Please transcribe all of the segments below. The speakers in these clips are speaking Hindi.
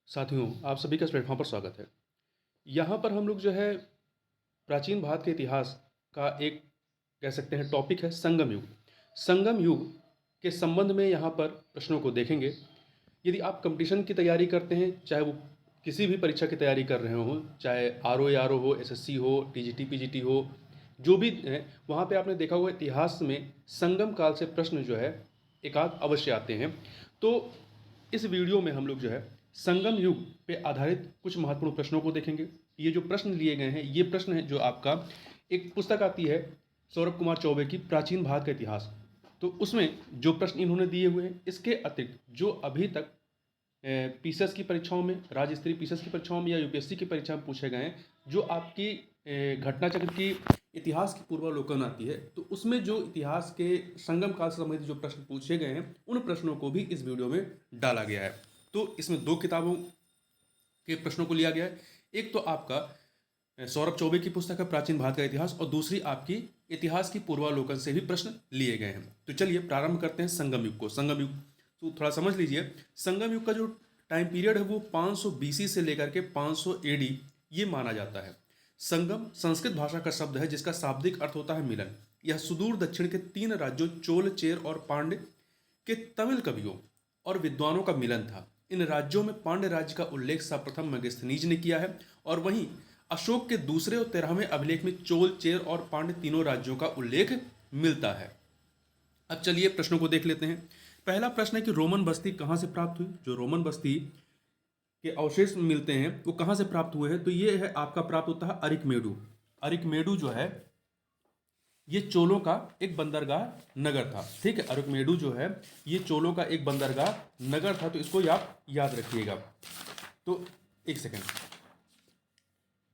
साथियों, आप सभी का इस प्लेटफॉर्म पर स्वागत है। यहाँ पर हम लोग जो है प्राचीन भारत के इतिहास का एक कह सकते हैं टॉपिक है संगम युग। संगम युग के संबंध में यहाँ पर प्रश्नों को देखेंगे। यदि आप कंपटीशन की तैयारी करते हैं, चाहे वो किसी भी परीक्षा की तैयारी कर रहे हों, चाहे आरओ एआरओ हो, एसएससी हो, टीजीटी पीजीटी हो, जो भी है, वहाँ पे आपने देखा होगा इतिहास में संगम काल से प्रश्न जो है एक आध अवश्य आते हैं। तो इस वीडियो में हम लोग जो है संगम युग पे आधारित कुछ महत्वपूर्ण प्रश्नों को देखेंगे। ये जो प्रश्न लिए गए हैं, ये प्रश्न है जो आपका एक पुस्तक आती है सौरभ कुमार चौबे की प्राचीन भारत का इतिहास। तो उसमें जो प्रश्न इन्होंने दिए हुए हैं, इसके अतिरिक्त जो अभी तक पीसीएस की परीक्षाओं में, राज्य स्तरीय पीसीएस की परीक्षाओं में या यूपीएससी की परीक्षा में पूछे गए हैं, जो आपकी घटना चक्र की इतिहास की पूर्वावलोकन आती है, तो उसमें जो इतिहास के संगम काल से संबंधित जो प्रश्न पूछे गए हैं, उन प्रश्नों को भी इस वीडियो में डाला गया है। तो इसमें दो किताबों के प्रश्नों को लिया गया है। एक तो आपका सौरभ चौबे की पुस्तक है प्राचीन भारत का इतिहास, और दूसरी आपकी इतिहास की पूर्वावलोकन से भी प्रश्न लिए गए हैं। तो चलिए प्रारंभ करते हैं संगम युग को। संगम युग तो थोड़ा समझ लीजिए, संगम युग का जो टाइम पीरियड है वो 500 बीसी से लेकर के 500 एडी ये माना जाता है। संगम संस्कृत भाषा का शब्द है जिसका शाब्दिक अर्थ होता है मिलन। यह सुदूर दक्षिण के 3 राज्यों चोल, चेर और पांड्य के तमिल कवियों और विद्वानों का मिलन था। इन राज्यों में पांड्य राज्य का उल्लेख सर्वप्रथम मेगास्थनीज ने किया है, और वहीं अशोक के दूसरे और 13वें अभिलेख में चोल, चेर और पांड्य तीनों राज्यों का उल्लेख मिलता है। अब चलिए प्रश्नों को देख लेते हैं। पहला प्रश्न है कि रोमन बस्ती कहाँ से प्राप्त हुई। जो रोमन बस्ती के अवशेष मिलते हैं वो कहाँ से प्राप्त हुए हैं, तो ये है आपका प्राप्त होता है अरिकमेडु। अरिकमेडु जो है ये चोलों का एक बंदरगाह नगर था। ठीक है, अरिकमेडु जो है ये चोलों का एक बंदरगाह नगर था, तो इसको आप याद रखिएगा। तो एक सेकंड,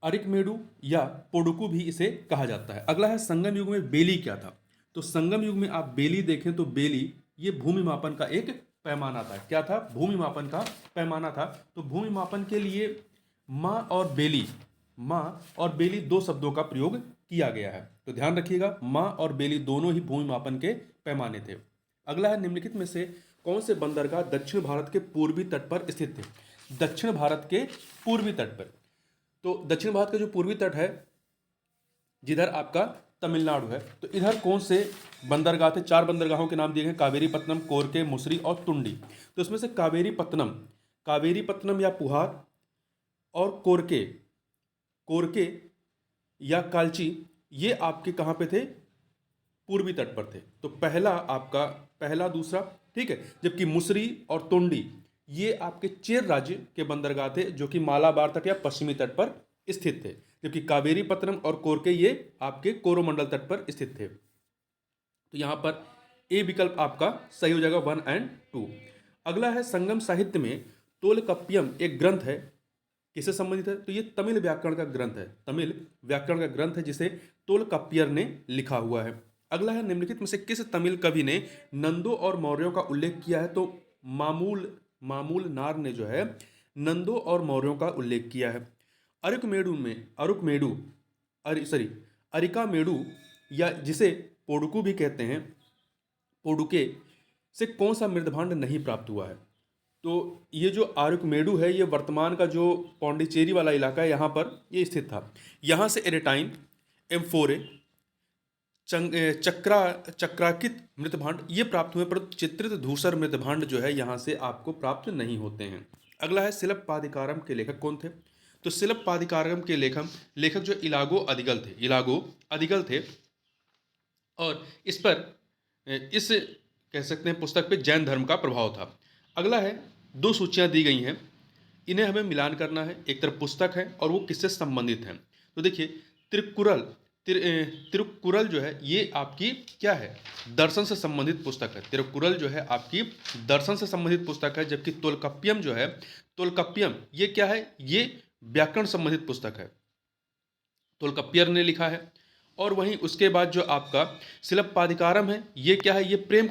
अरिकमेडु या पोडुकू भी इसे कहा जाता है। अगला है संगम युग में बेली क्या था। तो संगम युग में आप बेली देखें तो बेली ये भूमि मापन का एक पैमाना था। क्या था? भूमि मापन का पैमाना था। तो भूमि मापन के लिए माँ और बेली दो शब्दों का प्रयोग किया गया है। तो ध्यान रखिएगा, माँ और बेली दोनों ही भूमि मापन के पैमाने थे। अगला है निम्नलिखित में से कौन से बंदरगाह दक्षिण भारत के पूर्वी तट पर स्थित थे। दक्षिण भारत के पूर्वी तट पर, तो दक्षिण भारत का जो पूर्वी तट है जिधर आपका तमिलनाडु है, तो इधर कौन से बंदरगाह थे। 4 बंदरगाहों के नाम दिए गए, कावेरी पत्तनम, कोरके, मुसरी और तुंडी। तो इसमें से कावेरी पत्तनम या पुहार और कोरके कोरके या कालची ये आपके कहाँ पे थे? पूर्वी तट पर थे। तो पहला दूसरा, ठीक है। जबकि मुसरी और तोंडी ये आपके चेर राज्य के बंदरगाह थे जो कि मालाबार तट या पश्चिमी तट पर स्थित थे। जबकि कावेरी पत्तनम और कोरके ये आपके कोरोमंडल तट पर स्थित थे। तो यहां पर ए विकल्प आपका सही हो जाएगा, 1 और 2। अगला है संगम साहित्य में तोलकप्पियम एक ग्रंथ है, किससे संबंधित है? तो ये तमिल व्याकरण का ग्रंथ है। तमिल व्याकरण का ग्रंथ है जिसे तोलकप्पियर ने लिखा हुआ है। अगला है निम्नलिखित में से किस तमिल कवि ने नंदों और मौर्यों का उल्लेख किया है। तो मामूल नार ने जो है नंदों और मौर्यों का उल्लेख किया है। अरिकामेडु या जिसे पोडुकू भी कहते हैं, पोडुके से कौन सा मृदभांड नहीं प्राप्त हुआ है। तो ये जो आर्कमेडु है ये वर्तमान का जो पौंडीचेरी वाला इलाका है यहाँ पर ये स्थित था। यहाँ से एरेटाइन, एम्फोरे, चक्राकित मृतभांड ये प्राप्त हुए, परंतु चित्रित धूसर मृतभांड जो है यहाँ से आपको प्राप्त नहीं होते हैं। अगला है शिलप्पादिकारम के लेखक कौन थे। तो शिलप्पादिकारम के लेखक जो इलागो अदिगल थे, और इस पर इस कह सकते हैं पुस्तक पे जैन धर्म का प्रभाव था। अगला है 2 सूचियाँ दी गई हैं, इन्हें हमें मिलान करना है। एक तरफ पुस्तक है और वो किससे संबंधित हैं। तो देखिए तिरुक्कुरल जो है ये आपकी क्या है? दर्शन से संबंधित पुस्तक है। तिरुक्कुरल जो है आपकी दर्शन से संबंधित पुस्तक है। जबकि तोलकप्पियम ये क्या है? ये व्याकरण संबंधित पुस्तक है, तोलकप्पियर ने लिखा है। और वहीं उसके बाद जो आपका शिलप्पादिकारम है ये क्या है? ये प्रेम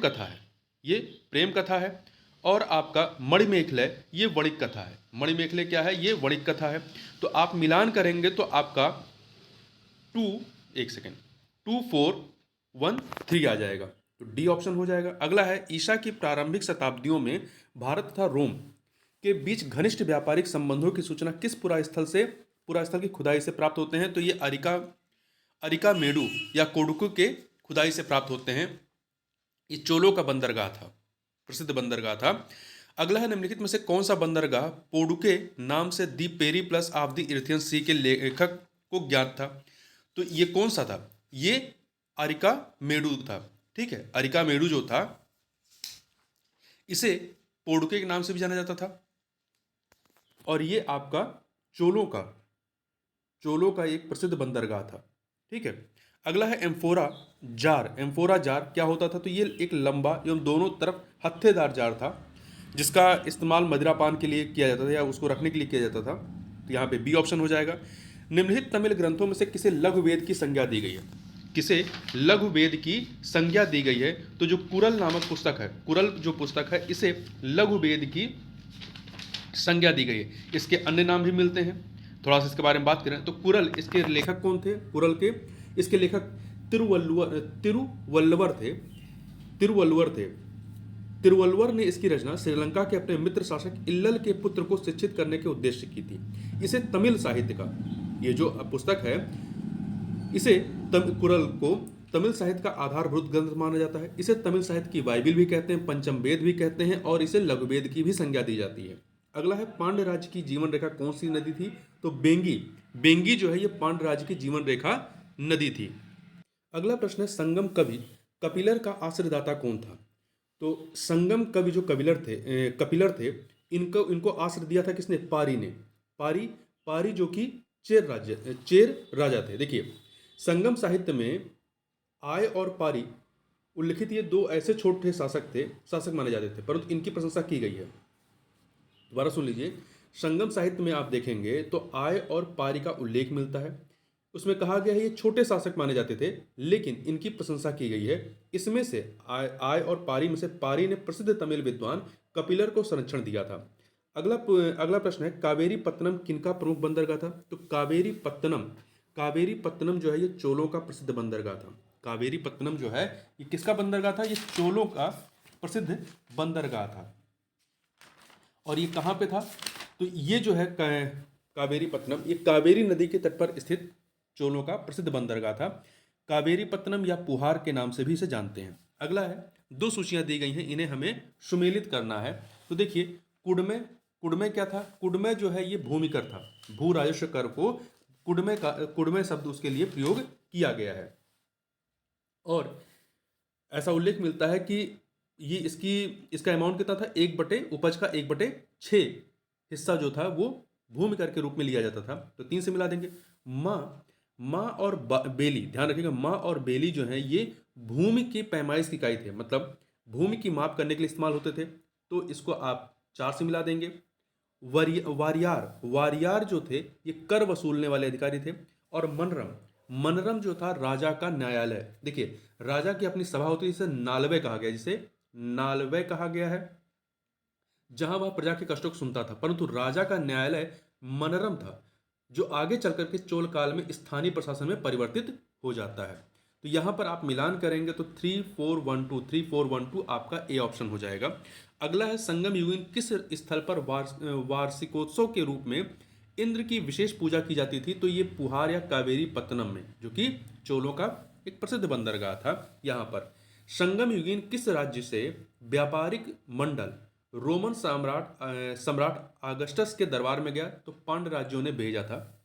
कथा है। और आपका मणिमेखले ये वणिक कथा है। मणिमेखले क्या है? ये वणिक कथा है। तो आप मिलान करेंगे तो आपका 24113 आ जाएगा। तो डी ऑप्शन हो जाएगा। अगला है ईसा की प्रारंभिक शताब्दियों में भारत तथा रोम के बीच घनिष्ठ व्यापारिक संबंधों की सूचना किस पुरास्थल की खुदाई से प्राप्त होते हैं? तो ये अरिका मेडु या कोडुकू के खुदाई से प्राप्त होते हैं। ये चोलों का बंदरगाह था, प्रसिद्ध बंदरगाह था। अगला है, निम्नलिखित में से कौन सा बंदरगाह पोडुके नाम से दी पेरी प्लस ऑफ द इर्थियन सी के लेखक को ज्ञात था? तो ये कौन सा था? ये अरिका मेडु था। ठीक है, अरिका मेडु जो था इसे पोडुके के नाम से भी जाना जाता था, और ये आपका चोलों का एक प्रसिद्ध बंदरगाह था। ठीक है, अगला है एम्फोरा जार। एम्फोरा जार क्या होता था? तो ये एक लंबा एवं दोनों तरफ हत्थेदार जार था, जिसका इस्तेमाल मदिरापान के लिए किया जाता था या उसको रखने के लिए किया जाता था। तो यहाँ पे बी ऑप्शन हो जाएगा। निम्नलिखित तमिल ग्रंथों में से किसे लघु वेद की संज्ञा दी गई है? किसे लघु वेद की संज्ञा दी गई है? तो जो कुरल नामक पुस्तक है, कुरल जो पुस्तक है, इसे लघु वेद की संज्ञा दी गई है। इसके अन्य नाम भी मिलते हैं, थोड़ा सा इसके बारे में बात करें तो कुरल, इसके लेखक कौन थे? कुरल के इसके लेखक तिरुवल्लुवर थे। तिरुवल्लुवर ने इसकी रचना श्रीलंका के अपने मित्र शासक इल्लल के पुत्र को शिक्षित करने के उद्देश्य की थी। इसे तमिल साहित्य का, ये जो पुस्तक है, इसे कुरल को तमिल साहित्य का आधारभूत ग्रंथ माना जाता है। इसे तमिल साहित्य की बाइबिल भी कहते हैं, पंचम वेद भी कहते हैं, और इसे लघु वेद की भी संज्ञा दी जाती है। अगला है, पांड्य राज्य की जीवन रेखा कौन सी नदी थी? तो बेंगी जो है ये पांड्य राज्य की जीवन रेखा नदी थी। अगला प्रश्न है, संगम कवि कपिलर का आश्रयदाता कौन था? तो संगम कवि जो कपिलर थे, इनको आश्रय दिया था किसने? पारी ने। पारी जो कि चेर राजा थे। देखिए, संगम साहित्य में आय और पारी उल्लिखित ये दो ऐसे छोटे शासक माने जाते थे, परंतु इनकी प्रशंसा की गई है। दोबारा सुन लीजिए, संगम साहित्य में आप देखेंगे तो आय और पारी का उल्लेख मिलता है। उसमें कहा गया है ये छोटे शासक माने जाते थे, लेकिन इनकी प्रशंसा की गई है। इसमें से आय और पारी में से पारी ने प्रसिद्ध तमिल विद्वान कपिलर को संरक्षण दिया था। अगला प्रश्न है, कावेरी पत्तनम किनका प्रमुख बंदरगाह था? तो कावेरी पत्तनम जो है ये चोलों का प्रसिद्ध बंदरगाह था। कावेरी पत्तनम जो है ये किसका बंदरगाह था? ये चोलों का प्रसिद्ध बंदरगाह था। और ये कहाँ पे था? तो ये जो है कावेरी पत्तनम, ये कावेरी नदी के तट पर स्थित चोलों का प्रसिद्ध बंदरगाह था। कावेरी पत्तनम या पुहार के नाम से भी इसे जानते हैं। अगला है, दो सूचियां दी गई हैं, इन्हें हमें सुमेलित करना है। तो देखिए, कुडमे क्या था? कुडमे जो है ये भूमि कर था। भू राजस्व कर को कुडमे शब्द उसके लिए प्रयोग किया गया है। और ऐसा उल्लेख मिलता है कि ये इसका अमाउंट कितना था? उपज का 1/6 हिस्सा जो था वो भूमि कर के रूप में लिया जाता था। तो 3 से मिला देंगे। माँ और बेली, ध्यान रखिएगा, माँ और बेली जो है ये भूमि की पैमाइश की इकाई थे, मतलब भूमि की माप करने के लिए इस्तेमाल होते थे। तो इसको आप 4 से मिला देंगे। वारियार जो थे ये कर वसूलने वाले अधिकारी थे। और मनरम जो था राजा का न्यायालय। देखिए, राजा की अपनी सभा होती है, जिसे नालवे कहा गया है, जहां वह प्रजा के कष्टों को सुनता था। परंतु राजा का न्यायालय मनरम था, जो आगे चलकर के चोल काल में स्थानीय प्रशासन में परिवर्तित हो जाता है। तो यहां पर आप मिलान करेंगे तो 3412 आपका ए ऑप्शन हो जाएगा। अगला है, संगम युगीन किस स्थल पर वार्षिकोत्सव के रूप में इंद्र की विशेष पूजा की जाती थी? तो ये पुहार या कावेरी पत्तनम में, जो कि चोलों का एक प्रसिद्ध बंदरगाह था। यहाँ पर संगम युगीन किस राज्य से व्यापारिक मंडल रोमन सम्राट अगस्टस के दरबार में गया? तो पांड्य राज्यों ने भेजा था।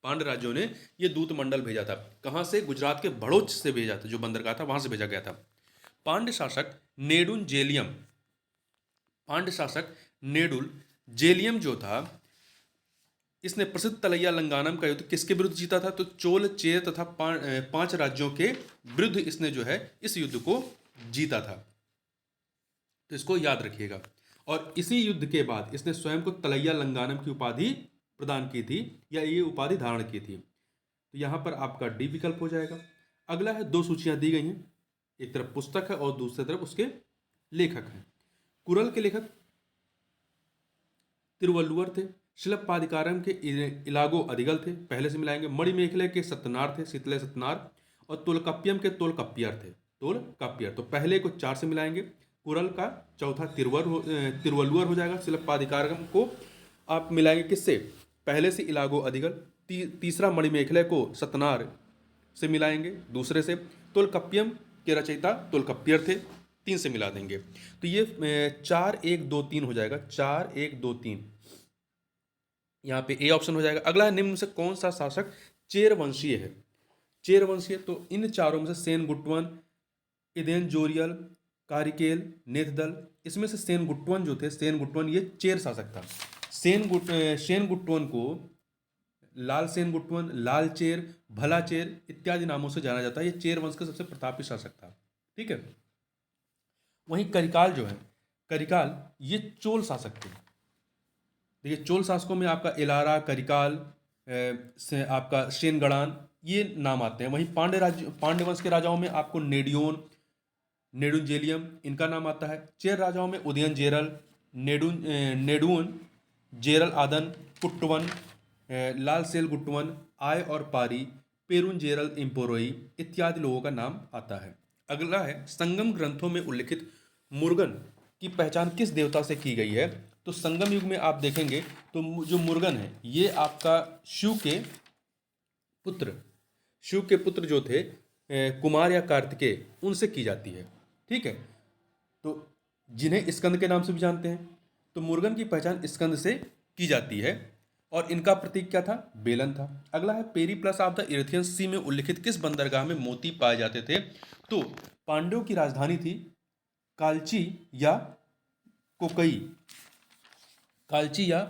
पांड्य राज्यों ने ये दूत मंडल भेजा था। कहाँ से? गुजरात के भड़ोच से भेजा था, जो बंदरगाह था वहां से भेजा गया था। पांड्य शासक नेडुल जेलियम जो था, इसने प्रसिद्ध तलैया लंगानम का युद्ध किसके विरुद्ध जीता था? तो चोल, चेर तथा 5 राज्यों के विरुद्ध इसने जो है इस युद्ध को जीता था। तो इसको याद रखिएगा। और इसी युद्ध के बाद इसने स्वयं को तलैया लंगानम की उपाधि प्रदान की थी, या ये उपाधि धारण की थी। तो यहां पर आपका डी विकल्प हो जाएगा। अगला है, 2 सूचियां दी गई हैं, एक तरफ पुस्तक है और दूसरी तरफ उसके लेखक हैं। कुरल के लेखक तिरुवल्लुवर थे। शिल्पाधिकारम के इलागो अधिगल थे, पहले से मिलाएंगे। मणिमेखले के सत्यनार थे, शीतले सत्यनार। और तोलकाप्पियम के तोलकाप्पियर थे, तो पहले को 4 से मिलाएंगे। कुरल का चौथा तिरुवल्लुवर हो जाएगा। शिल्पाधिकारम को आप मिलाएंगे किससे? पहले से इलागो अधिगल, तीसरा मणिमेखले को सतनार से मिलाएंगे, दूसरे से तोलकप्पियम के रचयिता तोलकप्पियर थे, 3 से मिला देंगे। तो ये 4 1 2 3 हो जाएगा, 4 1 2 3, यहाँ पे ए ऑप्शन हो जाएगा। अगला है निम्न में से कौन सा शासक चेर वंशीय है? चेर वंशीय, तो इन चारों में से सेन गुट्टवन, इदेन जोरियल, कारिकेल, नेतदल, इसमें से सेन गुट्टवन जो थे, सेन गुट्टवन ये चेर शासक था। सेन गुट्टवन को लाल सेन गुट्टवन, लाल चेर, भला चेर इत्यादि नामों से जाना जाता है। ये चेर वंश का सबसे प्रतापी शासक था। ठीक है। वहीं करिकाल जो है, करिकाल ये चोल शासक थे। देखिए चोल शासकों में आपका एलारा, करिकाल, से आपका शेनगढ़ान ये नाम आते हैं। वहीं पांड्य वंश के राजाओं में आपको नेडियोन, नेडुंजेलियम इनका नाम आता है। चेर राजाओं में उदयन जेरल, नेडुन जेरल आदन, कुट्टवन, लाल सेल गुट्टवन, आय और पारी, पेरुन जेरल इम्पोरोई इत्यादि लोगों का नाम आता है। अगला है संगम ग्रंथों में उल्लिखित मुर्गन की पहचान किस देवता से की गई है? तो संगम युग में आप देखेंगे तो जो मुर्गन है ये आपका शिव के पुत्र जो थे कुमार या कार्तिकेय, उनसे की जाती है। ठीक है। तो जिन्हें स्कंद के नाम से भी जानते हैं, तो मुर्गन की पहचान स्कंद से की जाती है और इनका प्रतीक क्या था? बेलन था। अगला है पेरीप्लस ऑफ द इरेथियन सी में उल्लिखित किस बंदरगाह में मोती पाए जाते थे? तो पांड्यों की राजधानी थी कालची या कोकई, कालची या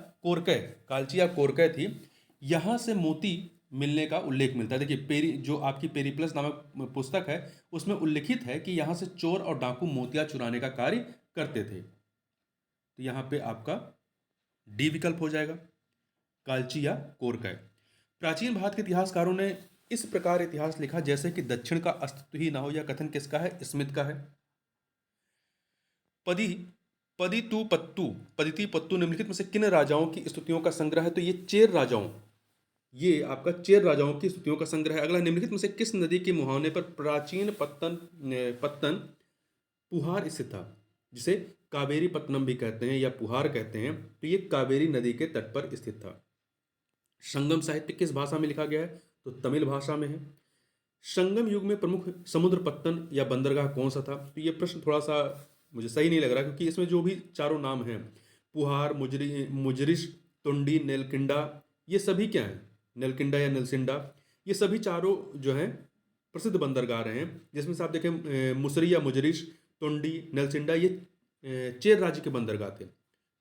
कोरकै थी। यहाँ से मोती मिलने का उल्लेख मिलता है। देखिए जो आपकी पेरीप्लस नामक पुस्तक है उसमें उल्लिखित है कि यहाँ से चोर और डाकू मोतिया चुराने का कार्य करते थे। तो यहाँ पे आपका डी विकल्प हो जाएगा, कालची या कोरकै। प्राचीन भारत के इतिहासकारों ने इस प्रकार इतिहास लिखा जैसे कि दक्षिण का अस्तित्व ही ना हो। यह कथन किसका है? स्मिथ का है। पदिति पत्तू निम्नलिखित में से किन राजाओं की स्तुतियों का संग्रह है? तो ये आपका चेर राजाओं की स्तुतियों का संग्रह है। अगला, निम्नलिखित में से किस नदी के मुहाने पर प्राचीन पत्तन पुहार स्थित था, जिसे कावेरी पत्तनम भी कहते हैं या पुहार कहते हैं? तो ये कावेरी नदी के तट पर स्थित था। संगम साहित्य किस भाषा में लिखा गया है? तो तमिल भाषा में है। संगम युग में प्रमुख समुद्र पत्तन या बंदरगाह कौन सा था? तो ये प्रश्न थोड़ा सा मुझे सही नहीं लग रहा, क्योंकि इसमें जो भी चारों नाम हैं, पुहार, मुजरिश, तुंडी, नेलकिंडा, ये सभी क्या हैं? नेलकिंडा या नेलसिंडा, ये सभी चारों जो हैं प्रसिद्ध बंदरगाह रहे हैं। जिसमें से आप देखें मुसरी या मुजरिश, तुंडी, नेलसिंडा ये चेर राज्य के बंदरगाह थे।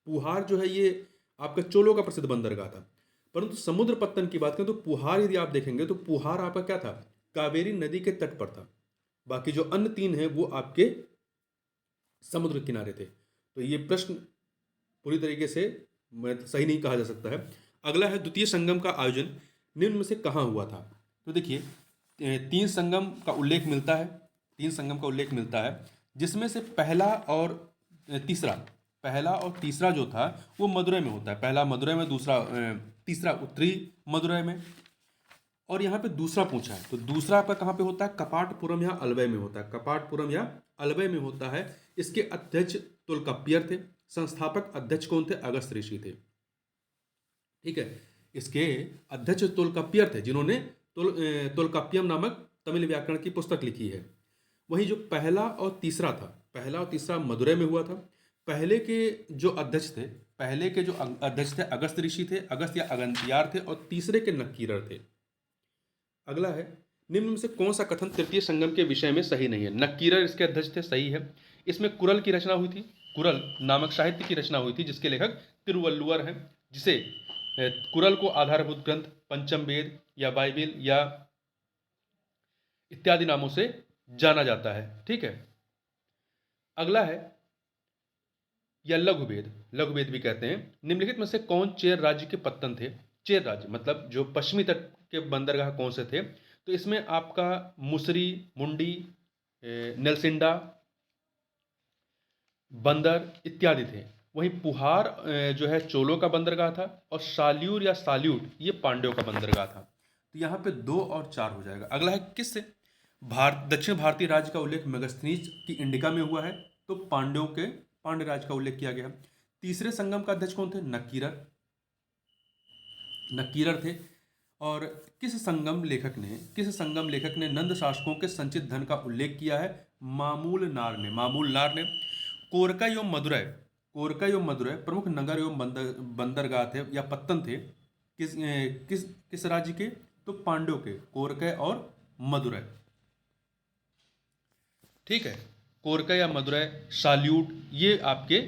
पुहार जो है ये आपका चोलों का प्रसिद्ध बंदरगाह था। परंतु समुद्र पत्तन की बात करें तो पुहार यदि आप देखेंगे तो पुहार आपका क्या था? कावेरी नदी के तट पर था। बाकी जो अन्य 3 हैं वो आपके समुद्र किनारे थे। तो ये प्रश्न पूरी तरीके से सही नहीं कहा जा सकता है। अगला है द्वितीय संगम का आयोजन निम्न में से कहाँ हुआ था? तो देखिए 3 संगम का उल्लेख मिलता है, जिसमें से पहला और तीसरा जो था वो मदुरै में होता है। पहला मदुरै में, तीसरा उत्तरी मदुरै में। और यहाँ पे दूसरा पूछा है, तो दूसरा आपका कहाँ पे होता है? कपाटपुरम या अलवै में होता है। कपाटपुरम या अलवै में होता है। इसके अध्यक्ष तोलकाप्पियर थे। संस्थापक अध्यक्ष कौन थे? अगस्त ऋषि थे। ठीक है। इसके अध्यक्ष तोलकाप्पियर थे, जिन्होंने तोलकाप्पियम नामक तमिल व्याकरण की पुस्तक लिखी है। वहीं जो पहला और तीसरा मदुरै में हुआ था। पहले के जो अध्यक्ष थे अगस्त ऋषि थे, अगस्त या अगस्त्यार थे, और तीसरे के नक्कीरर थे। अगला है, निम्न में से कौन सा कथन तृतीय संगम के विषय में सही नहीं है? नक्कीरर इसके अध्यक्ष थे, सही है। इसमें कुरल की रचना हुई थी, कुरल नामक साहित्य की रचना हुई थी, जिसके लेखक तिरुवल्लुवर हैं, जिसे कुरल को आधारभूत ग्रंथ, पंचम वेद या बाइबिल या इत्यादि नामों से जाना जाता है। ठीक है। अगला है या लघुवेद भी कहते हैं। निम्नलिखित में से कौन चेर राज्य के पत्तन थे? चेर राज्य मतलब जो पश्चिमी तट के बंदरगाह कौन से थे? तो इसमें आपका मुसरी, मुंडी, नेलसिंडा, बंदर इत्यादि थे। वहीं पुहार जो है चोलों का बंदरगाह था, और साल्यूर या साल्यूट ये पांड्यों का बंदरगाह था। तो यहाँ पे 2 और 4 हो जाएगा। अगला है, किस दक्षिण भारतीय राज्य का उल्लेख मेगास्थनीज की इंडिका में हुआ है? तो पांड्य राज का उल्लेख किया गया। तीसरे संगम का अध्यक्ष कौन थे? नक्कीरर थे। और किस संगम लेखक ने नंद शासकों के संचित धन का उल्लेख किया है? मामूल नार ने। कोरका एवं मदुरै प्रमुख नगर एवं बंदरगाह थे या पत्तन थे किस राज्य के? तो पांड्यों के, कोरका और मदुरै। ठीक है, कोरका या मदुरै, साल्यूट, ये आपके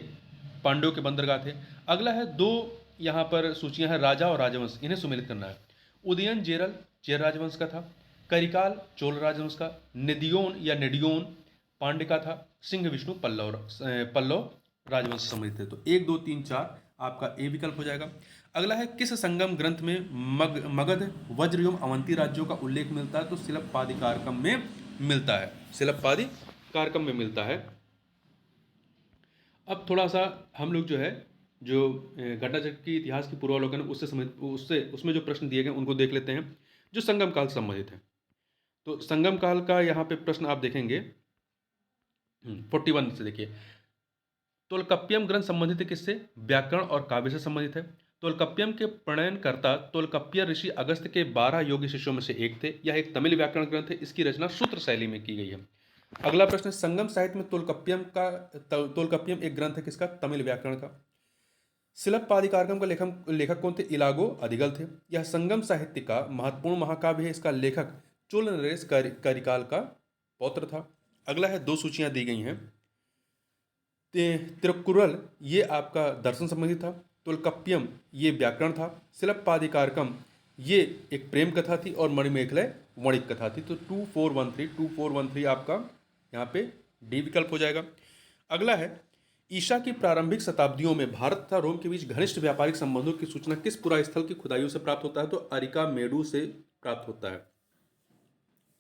पांड्यों के बंदरगाह थे। अगला है दो यहाँ पर सूचियां हैं, राजा और राजवंश, इन्हें सम्मिलित करना है। उदयन चेर राजवंश का था। करिकाल चोल राजवंश का। नेडियोन पांड्य का था। सिंह विष्णु पल्लव राजवंश से संबंधित थे। तो 1 2 3 4 आपका ए विकल्प हो जाएगा। अगला है किस संगम ग्रंथ में मगध, वज्र एवं अवंती राज्यों का उल्लेख मिलता है? तो सिलप्पादिकारकम में मिलता है। अब थोड़ा सा हम लोग जो है घटनाचक्र की इतिहास की पूर्वावलोकन उसमें जो प्रश्न दिए गए उनको देख लेते हैं जो संगम काल से संबंधित है। तो संगम काल का यहाँ पे प्रश्न आप देखेंगे 41 से देखिए। तोलकप्पियम ग्रंथ संबंधित है किससे? व्याकरण और काव्य से संबंधित है। तोलकप्पियम के प्रणयनकर्ता तोलकप्पिय ऋषि अगस्त्य के 12 योग्य शिष्यों में से एक थे। यह एक तमिल व्याकरण ग्रंथ है। इसकी रचना सूत्र शैली में की गई है। अगला प्रश्न, संगम साहित्य में तोलकप्पियम एक ग्रंथ है किसका? तमिल व्याकरण का। सिलप्पादिकारकम का लेखक कौन थे? इलागो अधिगल थे। यह संगम साहित्य का महत्वपूर्ण महाकाव्य है। इसका लेखक चोल नरेश करिकाल का पौत्र था। अगला है, दो सूचियां दी गई हैं। तिरुक्कुरल ये आपका दर्शन संबंधी था। तोलकप्पियम ये व्याकरण था। सिलप्पादिकारकम ये एक प्रेम कथा थी और मणिमेखलय वणिक कथा थी। तो 2413 आपका यहाँ पे डी विकल्प हो जाएगा। अगला है, ईसा की प्रारंभिक शताब्दियों में भारत तथा रोम के बीच घनिष्ठ व्यापारिक संबंधों की सूचना किस पुरास्थल की खुदाइयों से प्राप्त होता है? तो अरिका मेडू से प्राप्त होता है।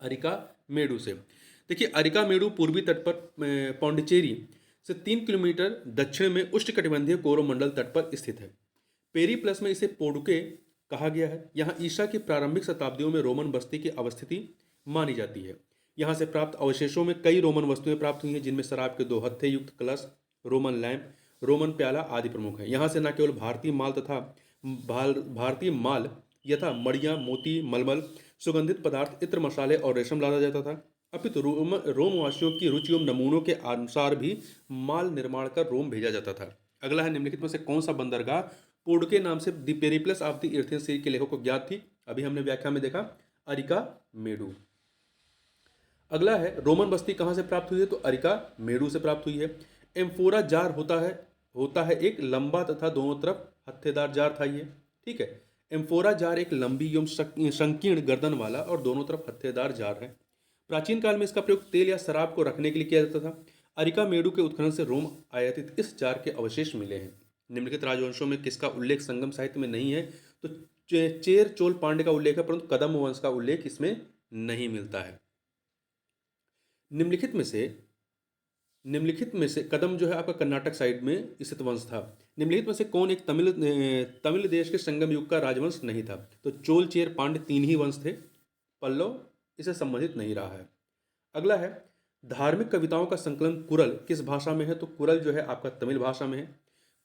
अरिका मेडू से। देखिए, अरिका मेडू पूर्वी तट पर पौंडीचेरी से 3 किलोमीटर दक्षिण में उष्णकटिबंधीय कोरोमंडल तट पर स्थित है। पेरीप्लस में इसे पोडुके कहा गया है। यहाँ ईसा की प्रारंभिक शताब्दियों में रोमन बस्ती की अवस्थिति मानी जाती है। यहाँ से प्राप्त अवशेषों में कई रोमन वस्तुएं प्राप्त हुई हैं, जिनमें शराब के 2 हत्थे युक्त कलश, रोमन लैंप, रोमन प्याला आदि प्रमुख हैं। यहाँ से न केवल भारतीय माल यथा मड़िया, मोती, मलमल, सुगंधित पदार्थ, इत्र, मसाले और रेशम लादा जाता था, अपितु रोमवासियों की रुचि एवं नमूनों के अनुसार भी माल निर्माण कर रोम भेजा जाता था। अगला है, निम्नलिखित में से कौन सा बंदरगाह पोडुके नाम से the Periplus of the Erythraean सीरीज के लेखक को ज्ञात थी? अभी हमने व्याख्या में देखा, अरिका मेडू। अगला है, रोमन बस्ती कहाँ से प्राप्त हुई है? तो अरिका मेडू से प्राप्त हुई है। एम्फोरा जार होता है एक लंबा तथा दोनों तरफ हत्थेदार जार था ये। ठीक है, एम्फोरा जार एक लंबी एवं संकीर्ण गर्दन वाला और दोनों तरफ हत्थेदार जार है। प्राचीन काल में इसका प्रयोग तेल या शराब को रखने के लिए किया जाता था। अरिका मेडू के उत्खनन से रोम आयातित इस जार के अवशेष मिले हैं। निम्नलिखित राजवंशों में किसका उल्लेख संगम साहित्य में नहीं है? तो चेर चोल पांड्य का उल्लेख है, परंतु कदम वंश का उल्लेख इसमें नहीं मिलता है। निम्नलिखित में से कदम जो है आपका कर्नाटक साइड में स्थित वंश था। निम्नलिखित में से कौन एक तमिल देश के संगम युग का राजवंश नहीं था? तो चोल, चेर, पांड्य 3 ही वंश थे। पल्लव इसे संबंधित नहीं रहा है। अगला है, धार्मिक कविताओं का संकलन कुरल किस भाषा में है? तो कुरल जो है आपका तमिल भाषा में है।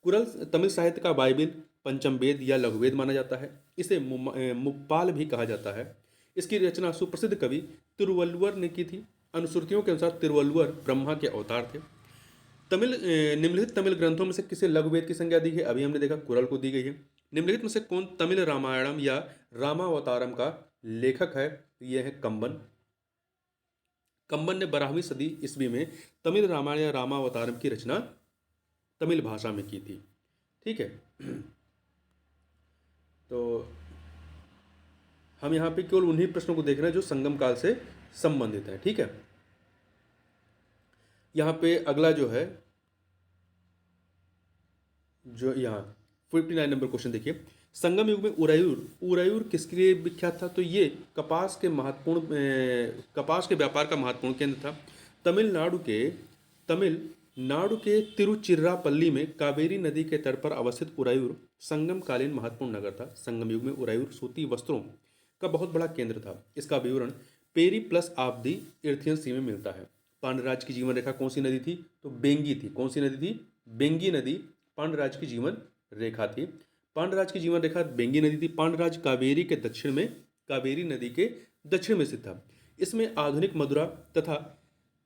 कुरल तमिल साहित्य का बाइबिल, पंचम वेद या लघुवेद माना जाता है। इसे मुप्पाल भी कहा जाता है। इसकी रचना सुप्रसिद्ध कवि तिरुवल्लुवर ने की थी। अनुश्रुतियों के अनुसार तिरुवल्लुवर ब्रह्मा के अवतार थे। निम्नलिखित तमिल ग्रंथों में से किसे लघुवेद की संज्ञा दी है? अभी हमने देखा कुरल को दी गई है। निम्नलिखित में से कौन तमिल रामायणम या रामावतारम का लेखक है? यह है कंबन। कंबन ने 12वीं सदी ईस्वी में तमिल रामायण या रामावतारम की रचना तमिल भाषा में की थी। ठीक है, तो हम यहाँ पे केवल उन्हीं प्रश्नों को देख रहे हैं जो संगम काल से संबंधित है। ठीक है, यहाँ पे अगला जो है, जो यहाँ 59 नंबर क्वेश्चन देखिए, संगम युग में उरायूर किसके लिए विख्यात था? तो ये कपास के व्यापार का महत्वपूर्ण केंद्र था। तमिलनाडु के तिरुचिरापल्ली में कावेरी नदी के तट पर अवस्थित उरायूर संगम कालीन महत्वपूर्ण नगर था। संगम युग में उरायूर सूती वस्त्रों का बहुत बड़ा केंद्र था। इसका विवरण पेरी प्लस ऑफ दी एर्थियन सी में मिलता है। पांड्यराज की जीवन रेखा कौन सी नदी थी? तो बेंगी थी। कौन सी नदी थी? बेंगी नदी पांड्यराज की जीवन रेखा थी। पांड्यराज की जीवन रेखा बेंगी नदी थी। पांड्यराज कावेरी के दक्षिण में, कावेरी नदी के दक्षिण में स्थित था। इसमें आधुनिक मदुरा तथा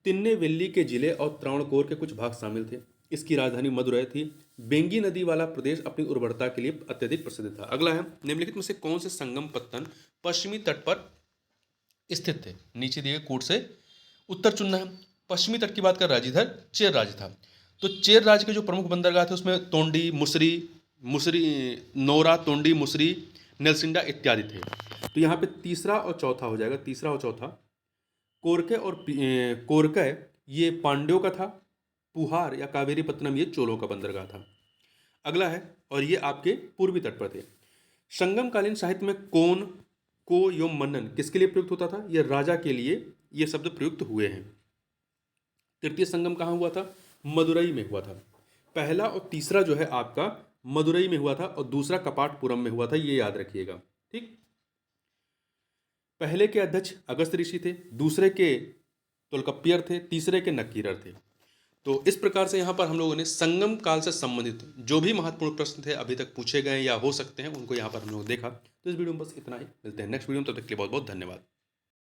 तिन्नेवेल्ली के जिले और त्रावणकोर के कुछ भाग शामिल थे। इसकी राजधानी मदुरै थी। बेंगी नदी वाला प्रदेश अपनी उर्वरता के लिए अत्यधिक प्रसिद्ध था। अगला है, निम्नलिखित में से कौन से संगम पत्तन पश्चिमी तट पर स्थित थे? नीचे दिए गए कूट से उत्तर चुनना है। पश्चिमी तट की बात कर राज्य चेर राज्य था। तो चेर राज्य के जो प्रमुख बंदरगाह थे उसमें तोंडी, मुसरी, नोरा, तोंडी, मुसरी, नेलसिंडा इत्यादि थे। तो यहाँ पे तीसरा और चौथा हो जाएगा, तीसरा और चौथा। कोरकै ये पांड्यों का था। पुहार या कावेरीपत्तनम ये चोलों का बंदरगाह था। अगला है, और ये आपके पूर्वी तट पर थे। संगमकालीन साहित्य में कौन, को एवं मनन किसके लिए प्रयुक्त होता था? यह राजा के लिए ये शब्द प्रयुक्त हुए हैं। तृतीय संगम कहाँ हुआ था? मदुरई में हुआ था। पहला और तीसरा जो है आपका मदुरई में हुआ था और दूसरा कपाटपुरम में हुआ था, ये याद रखिएगा। ठीक, पहले के अध्यक्ष अगस्त्य ऋषि थे, दूसरे के तोलकप्पियर थे, तीसरे के नक्कीरर थे। तो इस प्रकार से यहाँ पर हम लोगों ने संगम काल से संबंधित जो भी महत्वपूर्ण प्रश्न थे अभी तक पूछे गए या हो सकते हैं, उनको यहाँ पर हम लोग देखा। तो इस वीडियो में बस इतना ही। मिलते हैं नेक्स्ट वीडियो में, तब तक के लिए बहुत बहुत धन्यवाद।